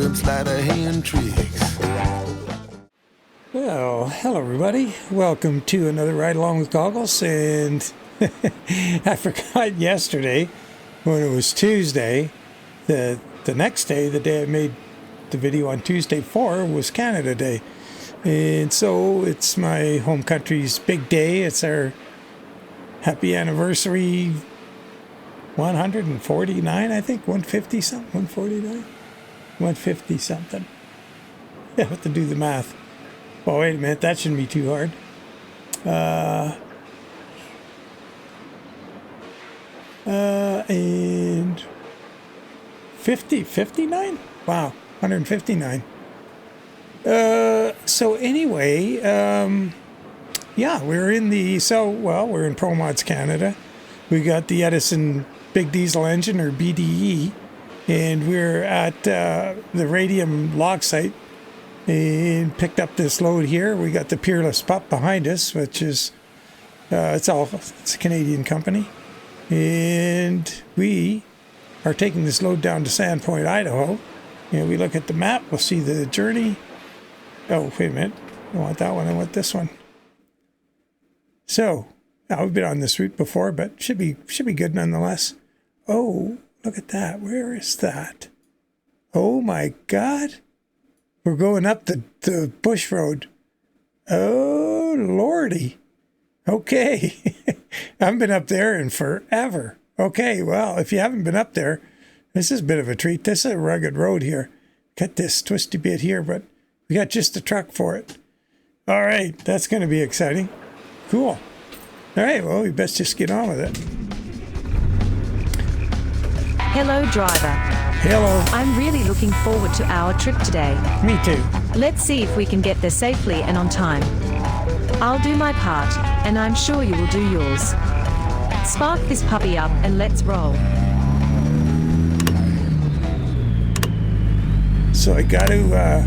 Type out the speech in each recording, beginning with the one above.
some sleight of hand tricks. Well, hello everybody. Welcome to another Ride Along with Goggles. And I forgot yesterday when it was Tuesday, the next day, the day I made the video on Tuesday 4 was Canada Day. And so it's my home country's big day. It's our happy anniversary 149, I think, 150 something, 149, 150 something. I have to do the math. Oh, wait a minute, that shouldn't be too hard. And 59? Wow, 159. So anyway, yeah, we're in ProMods Canada. We got the Edison Big Diesel Engine, or BDE, and we're at the Radium log site and picked up this load here. We got the Peerless pup behind us, which is, it's a Canadian company. And we are taking this load down to Sandpoint, Idaho. And we look at the map, we'll see the journey. Oh, wait a minute. I want that one, I want this one. So, now we've been on this route before, but should be good nonetheless. Oh, look at that. Where is that? Oh my God. We're going up the bush road. Oh, Lordy. Okay. I haven't been up there in forever. Okay, well, if you haven't been up there, this is a bit of a treat. This is a rugged road here. Got this twisty bit here, but we got just the truck for it. All right, that's going to be exciting. Cool. All right, well, we best just get on with it. Hello, driver. Hello. I'm really looking forward to our trip today. Me too. Let's see if we can get there safely and on time. I'll do my part, and I'm sure you will do yours. Spark this puppy up and let's roll. So I got to,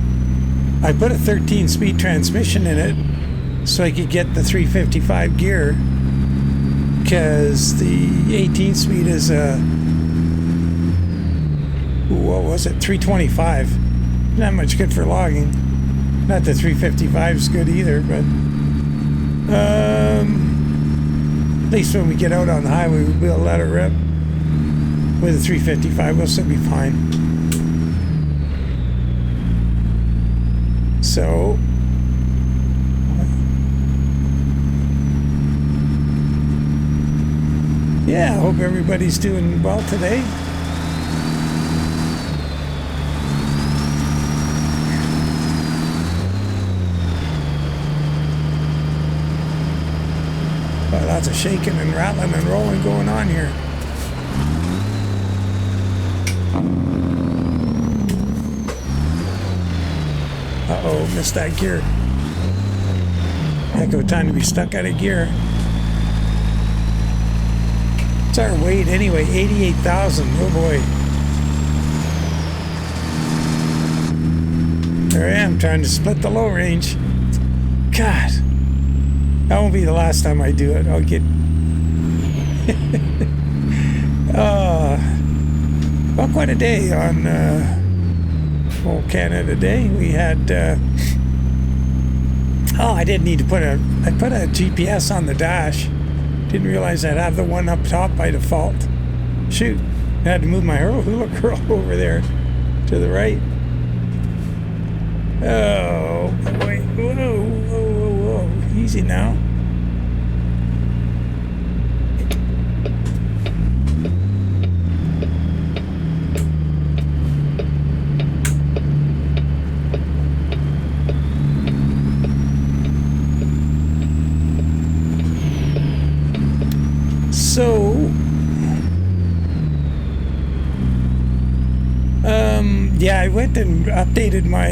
I put a 13-speed transmission in it so I could get the 355 gear, because the 18-speed is what was it, 325. Not much good for logging. Not that 355 is good either, but at least when we get out on the highway, we'll let it rip. With a 355, we'll still be fine. So, yeah, I hope everybody's doing well today. Well, lots of shaking and rattling and rolling going on here. Uh-oh, missed that gear. Heck of a time to be stuck out of gear. What's our weight anyway? 88,000. Oh boy. There I am trying to split the low range. God. That won't be the last time I do it. I'll get... well, quite a day on Canada Day. We had... I didn't need to put I put a GPS on the dash. Didn't realize I'd have the one up top by default. Shoot. I had to move my hula girl over there to the right. Oh, boy. Whoa, whoa, whoa, whoa. Easy now. So, yeah, I went and updated my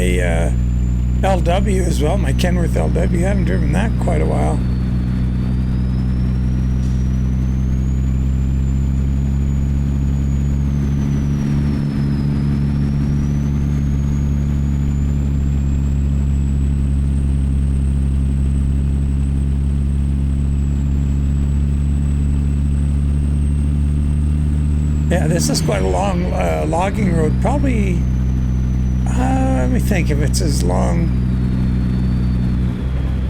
LW as well, my Kenworth LW. I haven't driven that in quite a while. Yeah, this is quite a long logging road. Probably, Let me think if it's as long.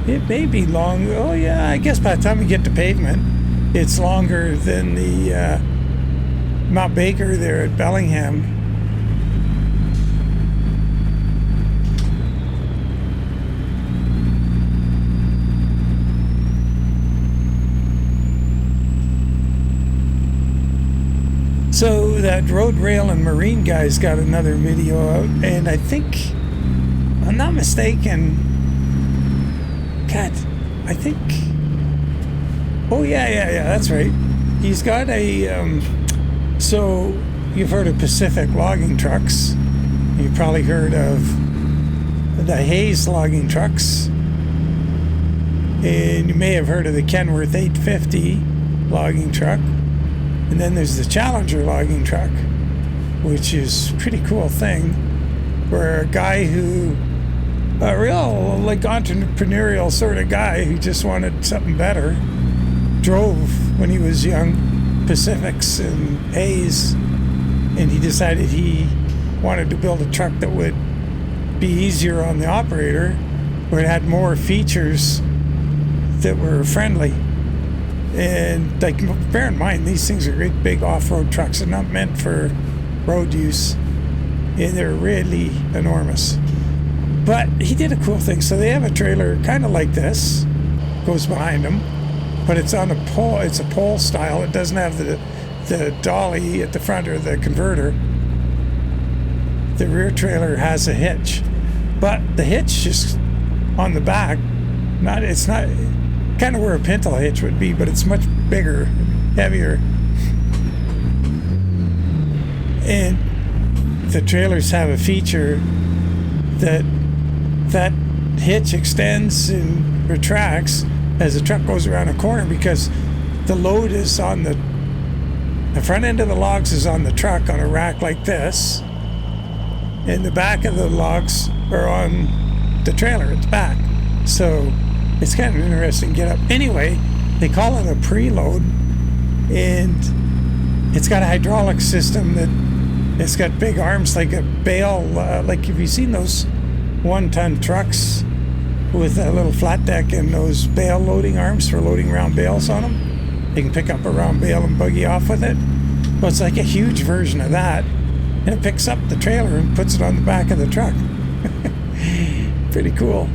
It may be long. Oh yeah, I guess by the time we get to pavement, it's longer than the Mount Baker there at Bellingham. So that Road, Rail, and Marine guy's got another video out, and I think, if I'm not mistaken, God, I think, oh yeah, that's right. He's got a, so you've heard of Pacific logging trucks. You've probably heard of the Hayes logging trucks. And you may have heard of the Kenworth 850 logging truck. And then there's the Challenger logging truck, which is a pretty cool thing, where a guy who, a real like entrepreneurial sort of guy who just wanted something better, drove when he was young Pacifics and Hayes, and he decided he wanted to build a truck that would be easier on the operator, where it had more features that were friendly. And like, bear in mind, these things are great big off-road trucks. They're not meant for road use, and they're really enormous. But he did a cool thing. So they have a trailer kind of like this, goes behind them, but it's on a pole. It's a pole style. It doesn't have the dolly at the front or the converter. The rear trailer has a hitch, but the hitch just on the back. It's not kind of where a pintle hitch would be, but it's much bigger, heavier. And the trailers have a feature that hitch extends and retracts as the truck goes around a corner, because the load is on the front end of the logs is on the truck on a rack like this, and the back of the logs are on the trailer at the back. So it's kind of interesting get up. Anyway, they call it a preload, and it's got a hydraulic system that it's got big arms like a bale. Like, have you seen those 1-ton trucks with a little flat deck and those bale loading arms for loading round bales on them? They can pick up a round bale and buggy off with it. Well, it's like a huge version of that, and it picks up the trailer and puts it on the back of the truck. Pretty cool.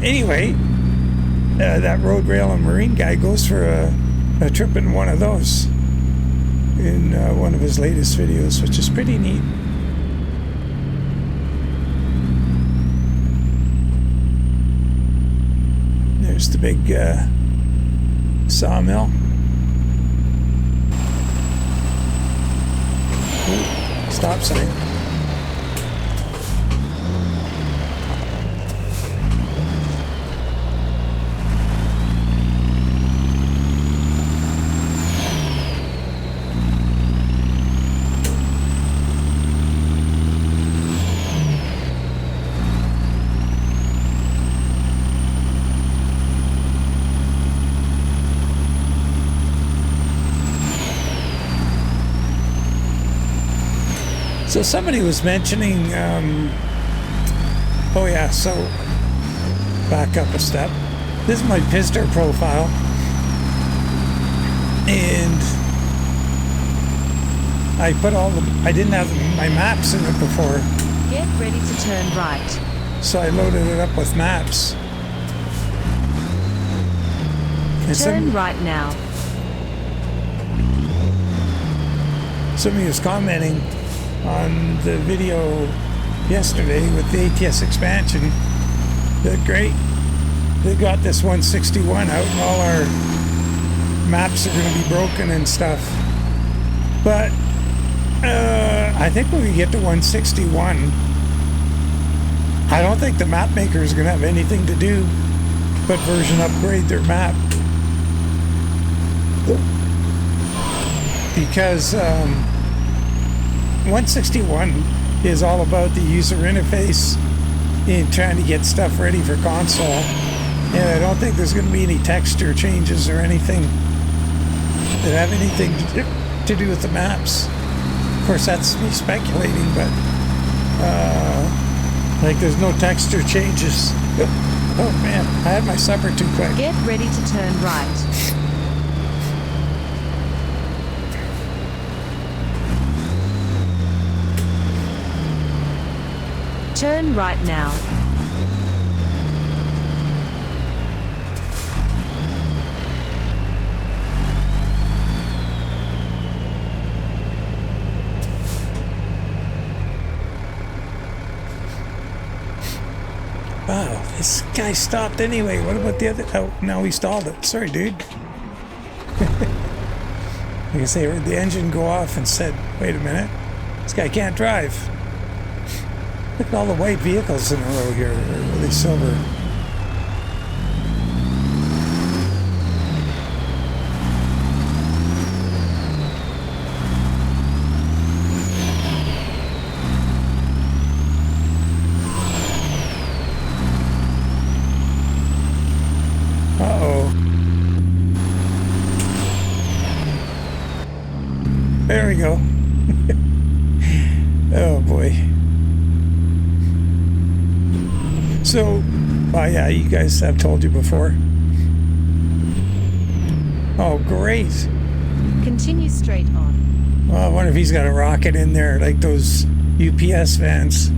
Anyway, that Road, Rail, and Marine guy goes for a trip in one of those in one of his latest videos, which is pretty neat. There's the big sawmill. Ooh, stop sign. So somebody was mentioning, oh yeah, so back up a step. This is my Pister profile, and I put I didn't have my maps in it before. Get ready to turn right. So I loaded it up with maps. And Turn right now. Somebody was commenting on the video yesterday with the ATS expansion. They're great. They got this 161 out, and all our maps are going to be broken and stuff. But I think when we get to 161, I don't think the map maker is going to have anything to do but version upgrade their map. Because 161 is all about the user interface and trying to get stuff ready for console. And I don't think there's going to be any texture changes or anything that have anything to do with the maps. Of course, that's me speculating, but Like there's no texture changes. Oh man, I had my supper too quick. Get ready to turn right. Turn right now. Wow, this guy stopped anyway. What about the other? Oh, now he stalled it. Sorry, dude. Like I say, I heard the engine go off and said, wait a minute, this guy can't drive. Look at all the white vehicles in a row here. Or are they silver? There we go. Oh boy. So, yeah, you guys have told you before. Oh, great. Continue straight on. Well, I wonder if he's got a rocket in there, like those UPS vans.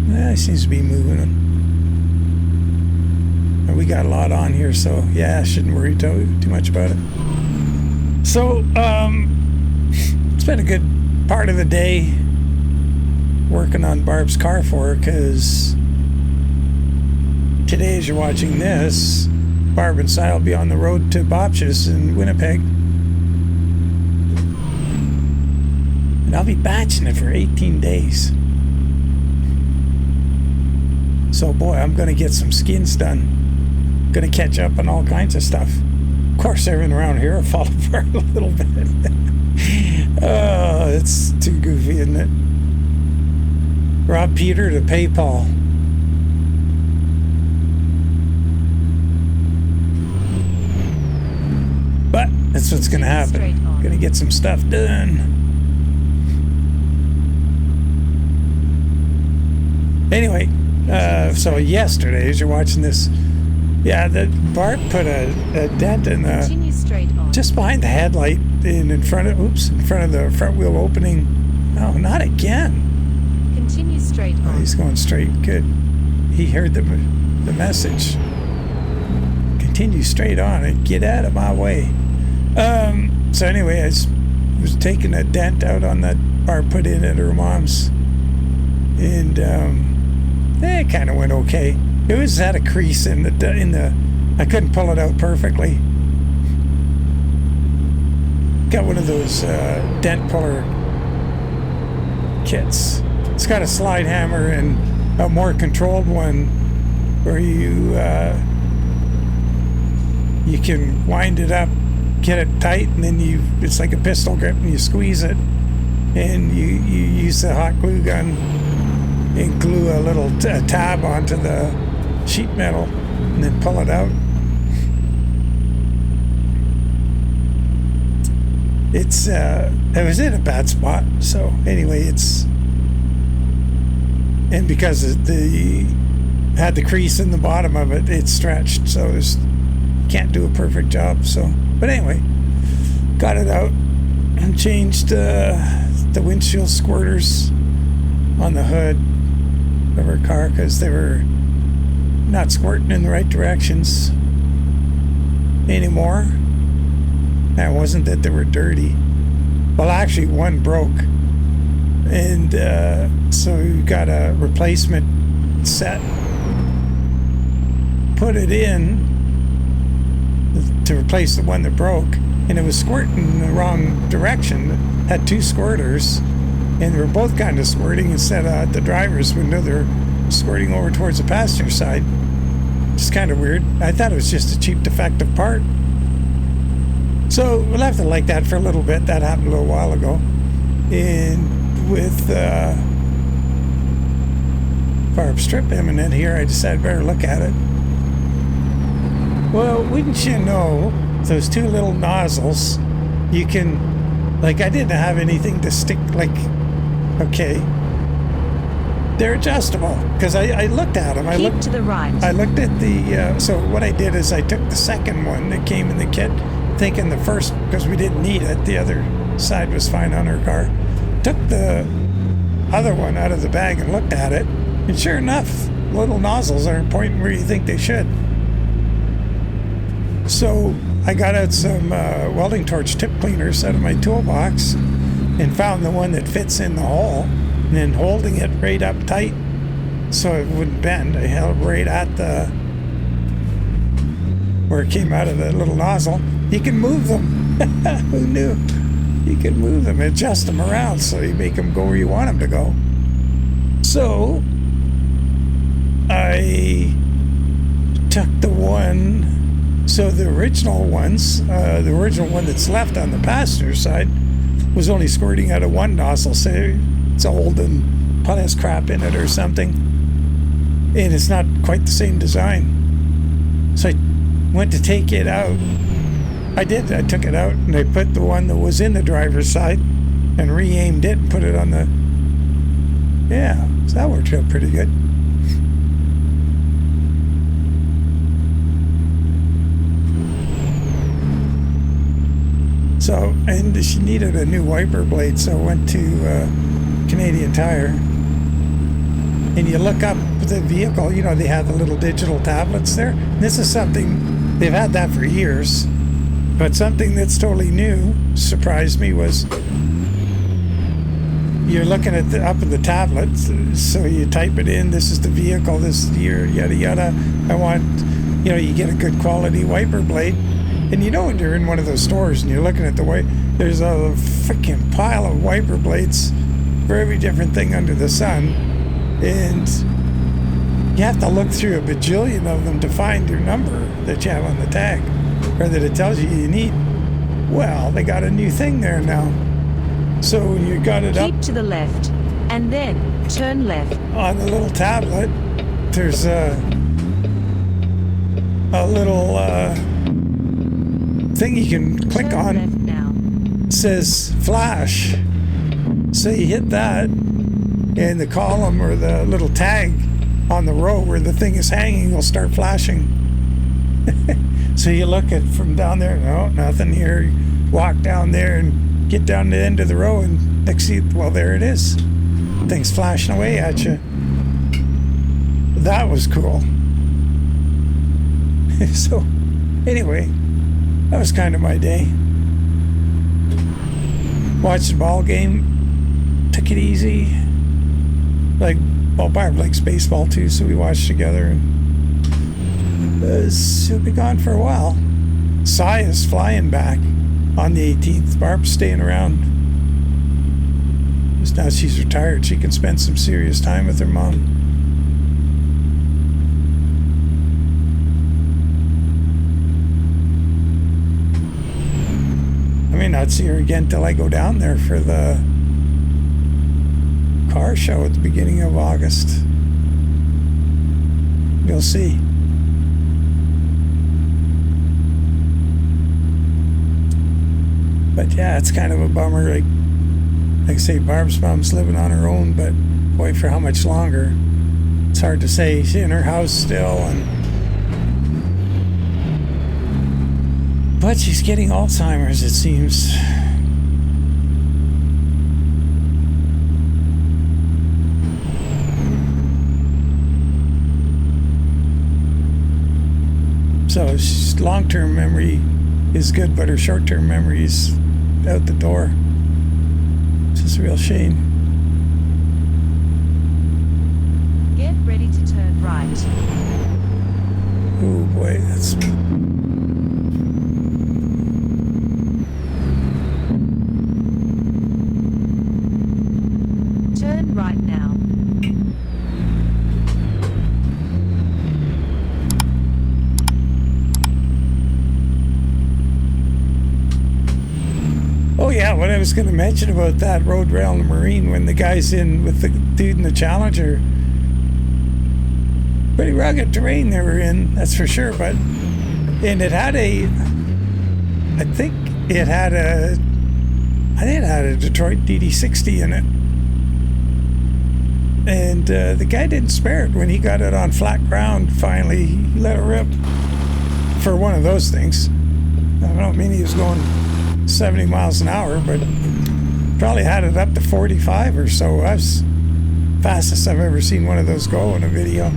Yeah, he seems to be moving them. We got a lot on here, so yeah, I shouldn't worry too much about it. So, it's been a good part of the day working on Barb's car for her, because today, as you're watching this, Barb and Si will be on the road to Bopch's in Winnipeg. And I'll be batching it for 18 days. So, boy, I'm going to get some skins done. Going to catch up on all kinds of stuff. Of course, everything around here will fall apart a little bit. Oh, it's too goofy, isn't it? Rob Peter to pay Paul. But that's what's going to happen. Going to get some stuff done. Anyway, so yesterday, as you're watching this, yeah, Bart put a dent in the just behind the headlight in front of the front wheel opening. Oh, not again. Continue straight on. Oh, he's going straight. Good. He heard the message. Continue straight on and get out of my way. So anyway, I was taking a dent out on that Bart put in at her mom's, and it kind of went okay. It was had a crease in the. I couldn't pull it out perfectly. Got one of those dent puller kits. It's got a slide hammer and a more controlled one where you can wind it up, get it tight, and then it's like a pistol grip, and you squeeze it, and you use the hot glue gun and glue a little tab onto the sheet metal and then pull it out. It was in a bad spot, so anyway, and because it had the crease in the bottom of it, it's stretched, so can't do a perfect job. So, but anyway, got it out and changed the windshield squirters on the hood of her car because they were not squirting in the right directions anymore. Now, it wasn't that they were dirty. Well, actually, one broke. And so we got a replacement set. Put it in to replace the one that broke. And it was squirting in the wrong direction. It had two squirters. And they were both kind of squirting instead of at the driver's window. They're squirting over towards the passenger side. It's kind of weird. I thought it was just a cheap defective part. So we left it like that for a little bit. That happened a little while ago. And with Barb strip imminent here, I decided better look at it. Well, wouldn't you know, those two little nozzles, you can, like, I didn't have anything to stick, like, okay. They're adjustable because I looked at them. Keep to the right. I looked at the, so what I did is I took the second one that came in the kit, thinking the first, because we didn't need it, the other side was fine on our car. Took the other one out of the bag and looked at it, and sure enough, little nozzles aren't pointing where you think they should. So I got out some welding torch tip cleaners out of my toolbox and found the one that fits in the hole, and then holding it right up tight so it wouldn't bend. I held right at the where it came out of the little nozzle. You can move them. Who knew? You can move them, adjust them around so you make them go where you want them to go. So I took the one, so the original ones, the original one that's left on the passenger side was only squirting out of one nozzle, so it's old and probably has crap in it or something. And it's not quite the same design. So I went to take it out. I took it out and I put the one that was in the driver's side and re-aimed it and put it on the, yeah, so that worked out pretty good. So, and she needed a new wiper blade, so I went to Canadian Tire. And you look up the vehicle, you know, they have the little digital tablets there. This is something, they've had that for years. But something that's totally new, surprised me, was you're looking at up in the tablet, so you type it in, this is the vehicle, this is the year, yada yada. I want, you know, you get a good quality wiper blade. And you know when you're in one of those stores and you're looking at the way, there's a freaking pile of wiper blades for every different thing under the sun. And you have to look through a bajillion of them to find your number that you have on the tag, or that it tells you need. Well, they got a new thing there now. So when you got it up... Keep to the left, and then turn left. On the little tablet, there's a little thing you can click Turn on. left now. It says flash. So you hit that, and the column or the little tag on the row where the thing is hanging will start flashing. So you look at from down there, no, nothing here. You walk down there and get down to the end of the row, and next thing, well, there it is. Thing's flashing away at you. That was cool. So, anyway, that was kind of my day. Watched the ball game, took it easy. Like, well, Barb likes baseball too, so we watched together. And she'll be gone for a while. Sai is flying back on the 18th. Barb's staying around. Just now she's retired, she can spend some serious time with her mom. I may not see her again till I go down there for the car show at the beginning of August. You'll see. But yeah, it's kind of a bummer. Like I say, Barb's mom's living on her own, but boy, for how much longer? It's hard to say. She's in her house still, but she's getting Alzheimer's, it seems. So long-term memory is good, but her short-term memory is out the door. It's just a real shame. Get ready to turn right. Oh boy, that's... Turn right now. Oh yeah, what I was going to mention about that road, rail, and marine, when the guy's in with the dude in the Challenger, pretty rugged terrain they were in, that's for sure. But and it had a, I think it had a Detroit DD60 in it, And the guy didn't spare it when he got it on flat ground. Finally, he let it rip for one of those things. I don't mean he was going 70 miles an hour, but probably had it up to 45 or so. That's fastest I've ever seen one of those go in a video.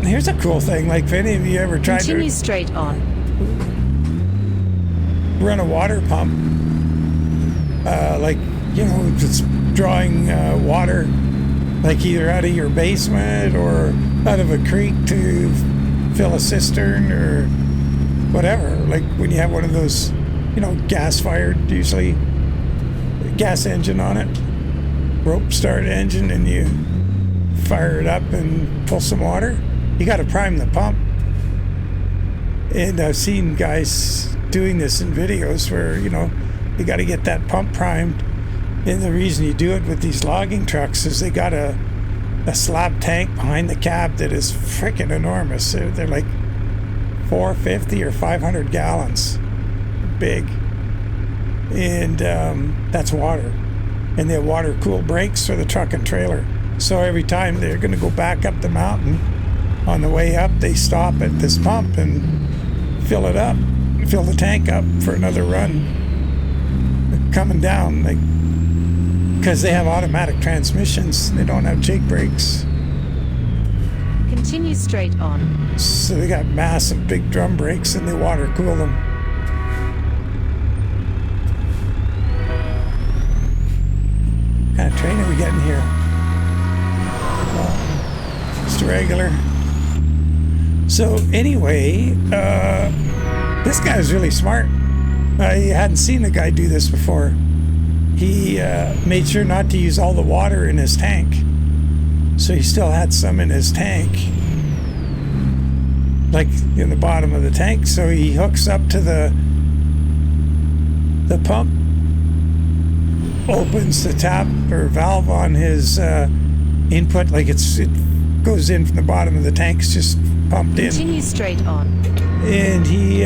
Here's a cool thing, like if any of you ever tried Continue straight on. run a water pump, like, you know, just drawing water, like either out of your basement or out of a creek to fill a cistern or whatever, like when you have one of those, you know, gas-fired, usually gas engine on it, rope start engine, and you fire it up and pull some water. You got to prime the pump. And I've seen guys doing this in videos where, you know, you got to get that pump primed. And the reason you do it with these logging trucks is they got a slab tank behind the cab that is freaking enormous. They're like 450 or 500 gallons big. And that's water. And they have water-cooled brakes for the truck and trailer. So every time they're going to go back up the mountain, on the way up, they stop at this pump and fill it up, fill the tank up for another run. Coming down, like, because they have automatic transmissions, they don't have jake brakes. Continue straight on. So they got massive big drum brakes and they water cool them. What kind of train are we getting here? Just a regular. So anyway, this guy is really smart. I hadn't seen a guy do this before. He made sure not to use all the water in his tank. So he still had some in his tank, like in the bottom of the tank. So he hooks up to the pump, opens the tap or valve on his input, like it goes in from the bottom of the tank. It's just pumped in. Continue straight on. And he,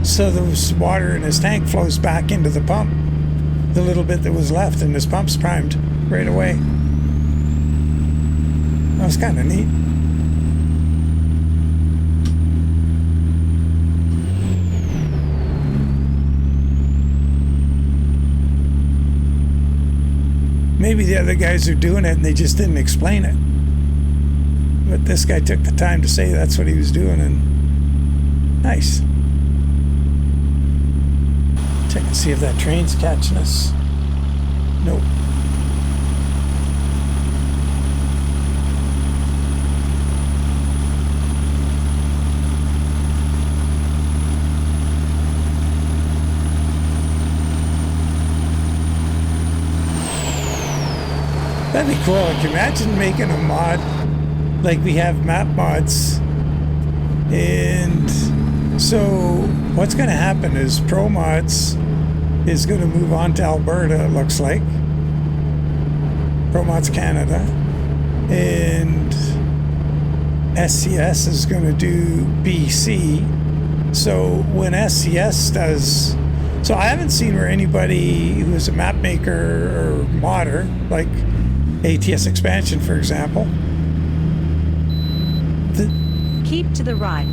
so the water in his tank flows back into the pump, the little bit that was left, and his pump's primed right away. That was kind of neat. Maybe the other guys are doing it and they just didn't explain it. But this guy took the time to say that's what he was doing, and nice. Check and see if that train's catching us. Nope. That'd be cool. Like, imagine making a mod like we have map mods. And so what's going to happen is ProMods is going to move on to Alberta, it looks like. ProMods Canada. And SCS is going to do BC. So when SCS does... So I haven't seen where anybody who is a map maker or modder, like ATS Expansion, for example. Keep to the right.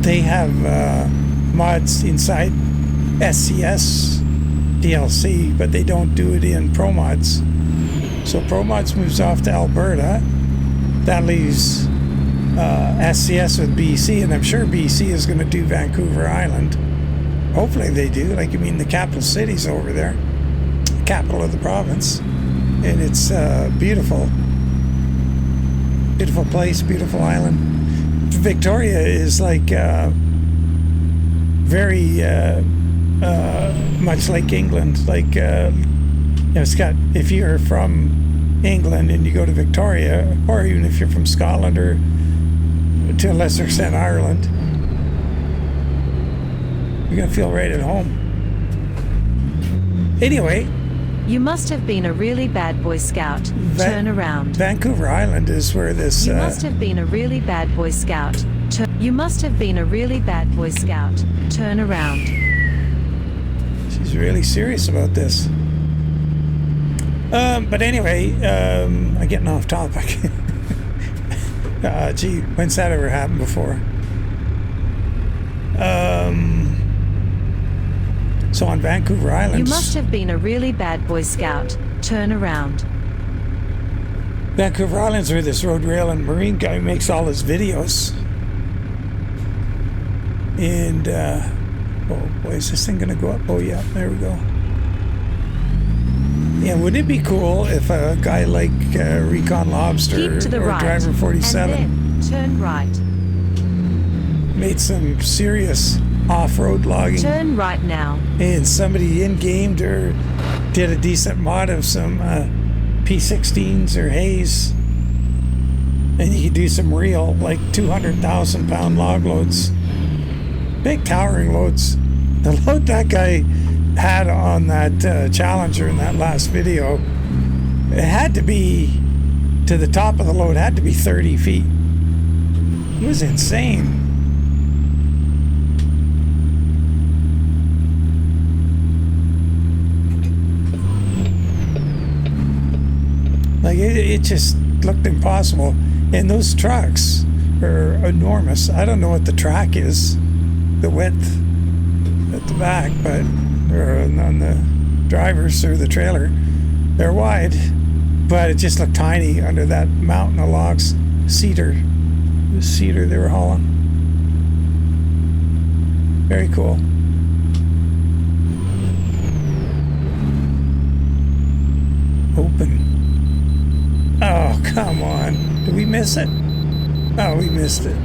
They have mods inside SCS DLC, but they don't do it in ProMods. So ProMods moves off to Alberta. That leaves SCS with BC, and I'm sure BC is going to do Vancouver Island. Hopefully they do. Like, I mean, the capital city's over there. Capital of the province, and it's beautiful. Beautiful place, beautiful island. Victoria is like very much like England. Like, you know, it's got, if you're from England and you go to Victoria, or even if you're from Scotland or to a lesser extent Ireland, you're gonna feel right at home. Anyway, You must have been a really bad Boy Scout. Turn around. Vancouver Island is where this... You must have been a really bad Boy Scout. You must have been a really bad Boy Scout. Turn around. She's really serious about this. But anyway, I'm getting off topic. Gee, when's that ever happened before? So on Vancouver Island... You must have been a really bad Boy Scout. Turn around. Vancouver Island's where this road, rail, and marine guy makes all his videos. And, oh boy, is this thing gonna go up? Oh yeah, there we go. Yeah, wouldn't it be cool if a guy like Recon Lobster Keep to the or right, Driver 47 and then turn right. made some serious off-road logging? Turn right now. And somebody in-gamed or did a decent mod of some P16s or Haze, and you could do some real, like 200,000 pound log loads. Big towering loads. The load that guy had on that Challenger in that last video, it had to be, to the top of the load, had to be 30 feet. It was insane. Like, it just looked impossible. And those trucks are enormous. I don't know what the track is, the width at the back, but or on the drivers or the trailer, they're wide, but it just looked tiny under that mountain of logs. Cedar. The cedar they were hauling. Very cool. Open. Oh, come on. Did we miss it? Oh, we missed it.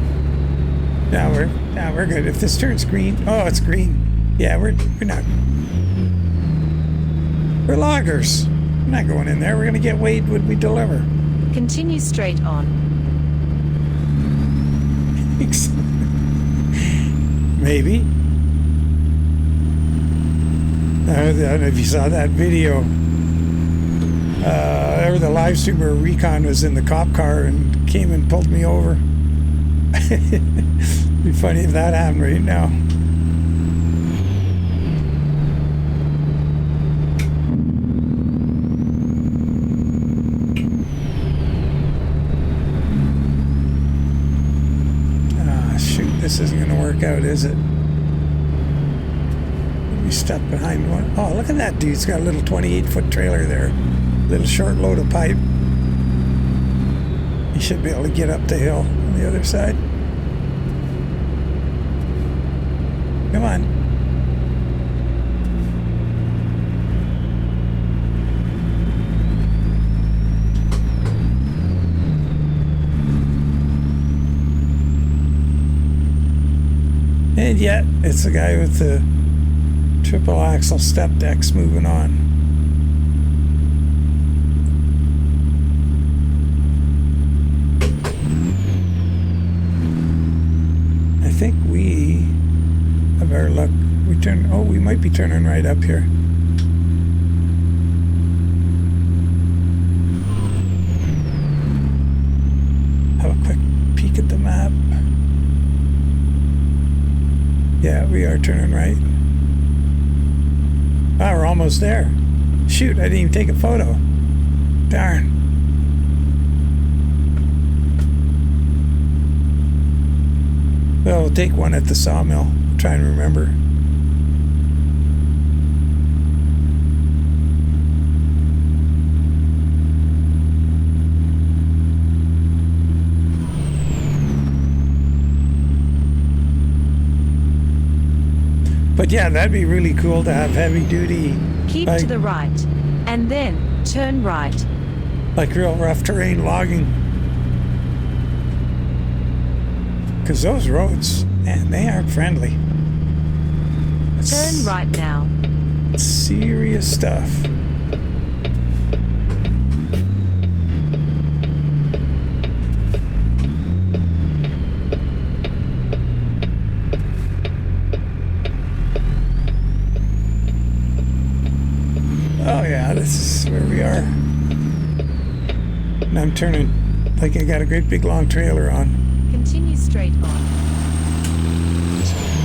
Now we're good. If this turns green, oh, it's green. Yeah, we're not. We're loggers. We're not going in there. We're gonna get weighed when we deliver. Continue straight on. Maybe. I don't know if you saw that video. Or the live streamer Recon was in the cop car and came and pulled me over. It'd be funny if that happened right now. Ah, shoot, this isn't going to work out, is it? We stuck behind one. Oh, look at that dude. He's got a little 28-foot trailer there. Little short load of pipe. You should be able to get up the hill on the other side. Come on. And yet, it's the guy with the triple axle step decks moving on. I think we have our luck. We might be turning right up here. Have a quick peek at the map. Yeah, we are turning right. Ah, we're almost there. Shoot, I didn't even take a photo. Darn. Well, we'll take one at the sawmill. Try and remember. But yeah, that'd be really cool to have heavy duty. Keep like, to the right, and then turn right. Like real rough terrain logging. Because those roads, man, they aren't friendly. Turn right now. Serious stuff. this is where we are. And I'm turning like I got a great big long trailer on. Continue straight on.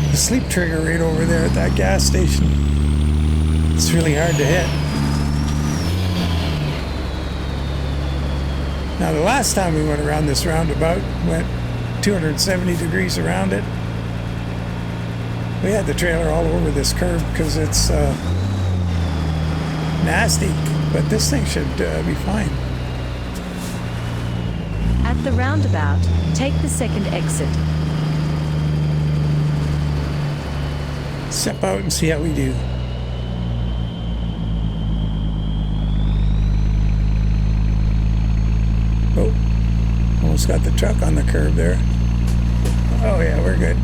The sleep trigger right over there at that gas station. It's really hard to hit. Now the last time we went around this roundabout, went 270 degrees around it. We had the trailer all over this curve because it's nasty, but this thing should be fine. At the roundabout, take the second exit. Step out and see how we do. Oh, almost got the truck on the curb there. Oh yeah, we're good.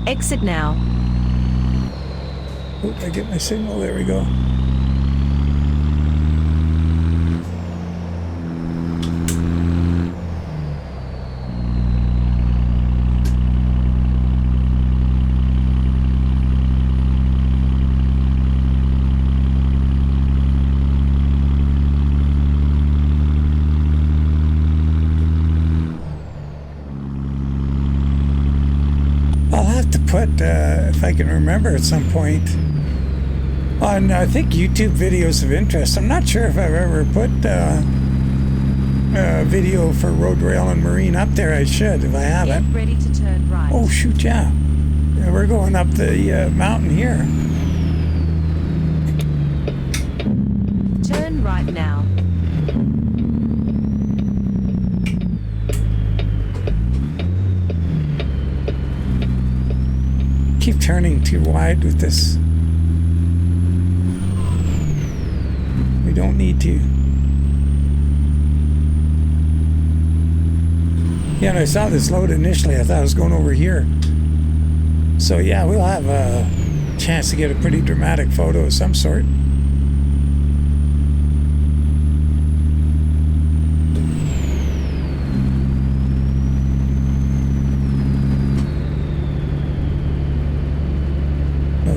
Exit now. Oh, I get my signal. There we go. If I can remember at some point on I think YouTube videos of interest. I'm not sure if I've ever put a video for road, rail, and marine up there. I should if I haven't. Get ready to turn right. Oh shoot, yeah, we're going up the mountain here. Turn right now. Keep turning too wide with this. We don't need to. Yeah, and I saw this load initially. I thought I was going over here. So yeah, we'll have a chance to get a pretty dramatic photo of some sort.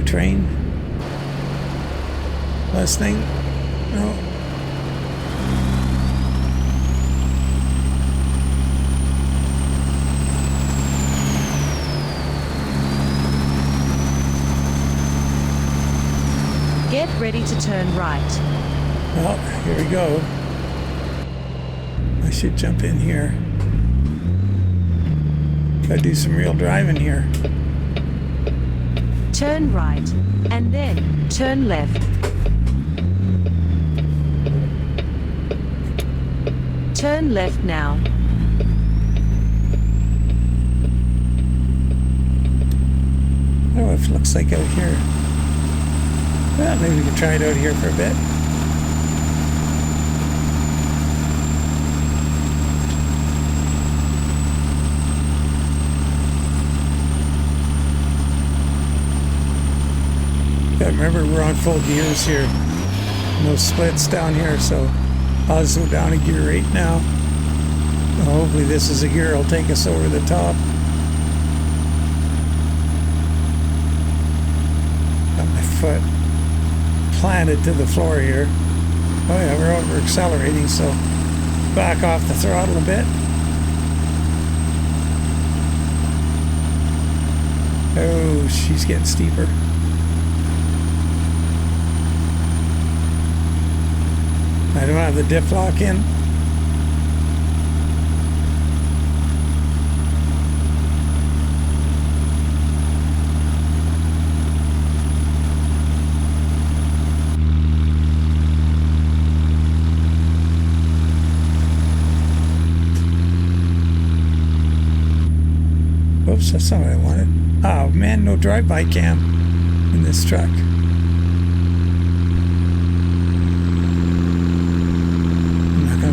Train listening. No. Get ready to turn right. Well, here we go. I should jump in here. Gotta do some real driving here. Turn right, and then turn left. Turn left now. Oh, it looks like out here. Well, maybe we can try it out here for a bit. Yeah, remember, we're on full gears here. No splits down here, so I'll just go down a gear 8 now. Well, hopefully this is a gear that'll take us over the top. Got my foot planted to the floor here. Oh yeah, we're over accelerating, so back off the throttle a bit. Oh, she's getting steeper. I don't have the diff lock in. Oops, that's not what I wanted. Oh man, no drive-by cam in this truck.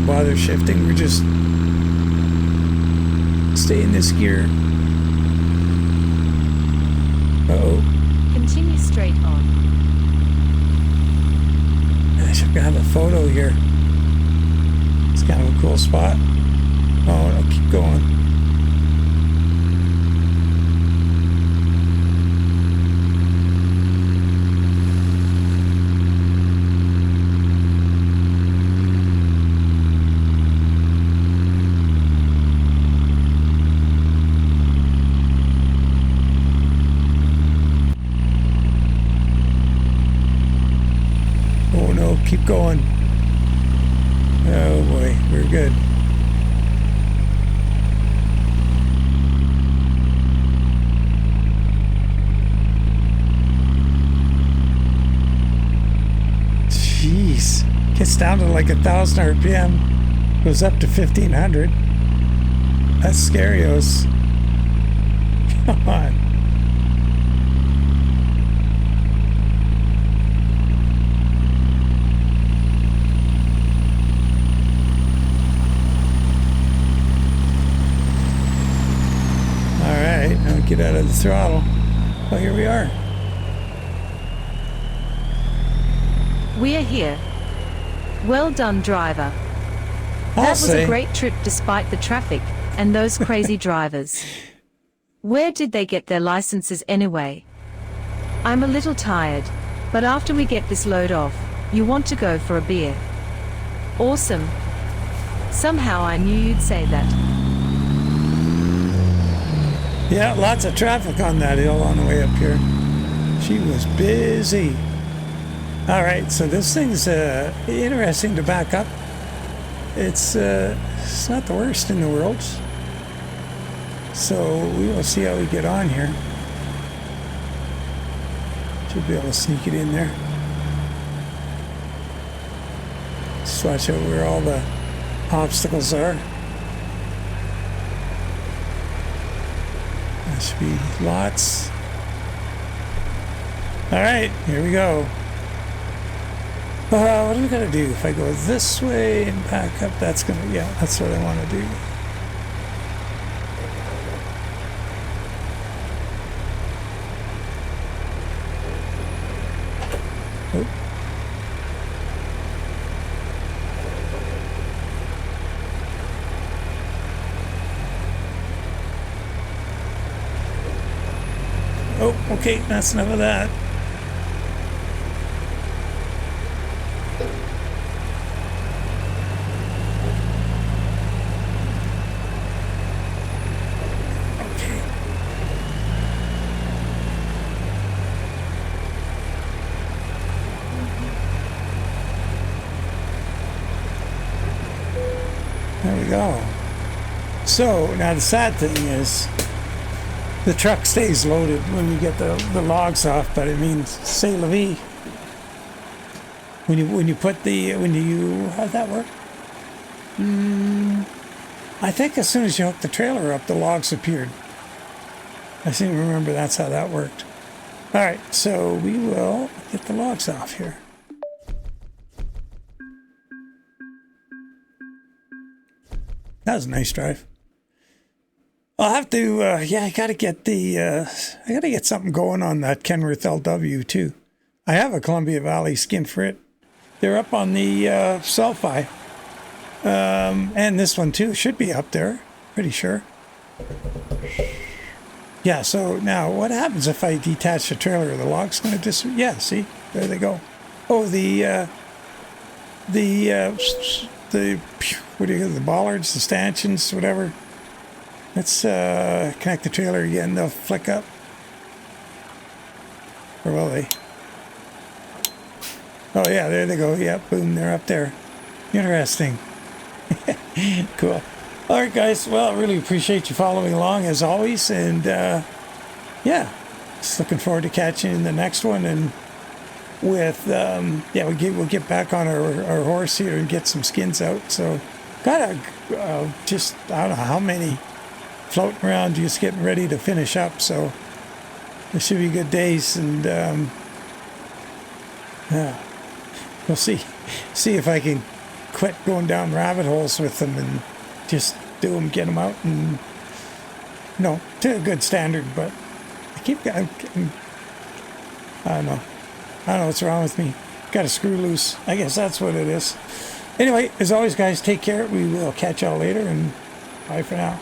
Bother shifting, we're just stay in this gear. Uh-oh. Continue straight on. I should have a photo here. It's kind of a cool spot. Oh, I'll keep going. keep going. Oh boy, we're good. Jeez, gets down to like 1,000 RPM, goes up to 1,500. That's scarios. Come on. All right, now get out of the throttle. Oh, here we are. We're here. Well done, driver. That was a great trip despite the traffic and those crazy drivers. Where did they get their licenses anyway? I'm a little tired, but after we get this load off, you want to go for a beer. Awesome. Somehow I knew you'd say that. Yeah, lots of traffic on that hill on the way up here. She was busy. All right, so this thing's interesting to back up. It's not the worst in the world. So we will see how we get on here. Should be able to sneak it in there. Just watch out where all the obstacles are. That should be lots. All right, here we go. What do we gotta do? If I go this way and back up, that's gonna, yeah, that's what I want to do. Oh, okay, that's enough of that. There we go. So now the sad thing is the truck stays loaded when we get the logs off, but it means c'est la vie. When you how'd that work? I think as soon as you hook the trailer up, the logs appeared. I seem to remember that's how that worked. All right, so we will get the logs off here. That was a nice drive. I'll have to, yeah, I gotta get something going on that Kenworth LW too. I have a Columbia Valley skin for it. They're up on the Selfie. And this one too should be up there, pretty sure. Yeah, so now what happens if I detach the trailer? Are the logs gonna disappear? Yeah, see, there they go. Oh, the what do you, the bollards, the stanchions, whatever. Let's connect the trailer again. They'll flick up. Or will they? Oh yeah, there they go. Yeah, boom, they're up there. Interesting. Cool. All right, guys. Well, I really appreciate you following along as always. And yeah, just looking forward to catching you in the next one. And with, yeah, we'll get back on our horse here and get some skins out. So got just, I don't know how many floating around, just getting ready to finish up. So it should be good days. And yeah, we'll see if I can quit going down rabbit holes with them and just do them, get them out, and you know, to a good standard. But I don't know what's wrong with me. Got a screw loose. I guess that's what it is. Anyway, as always, guys, take care. We will catch y'all later, and bye for now.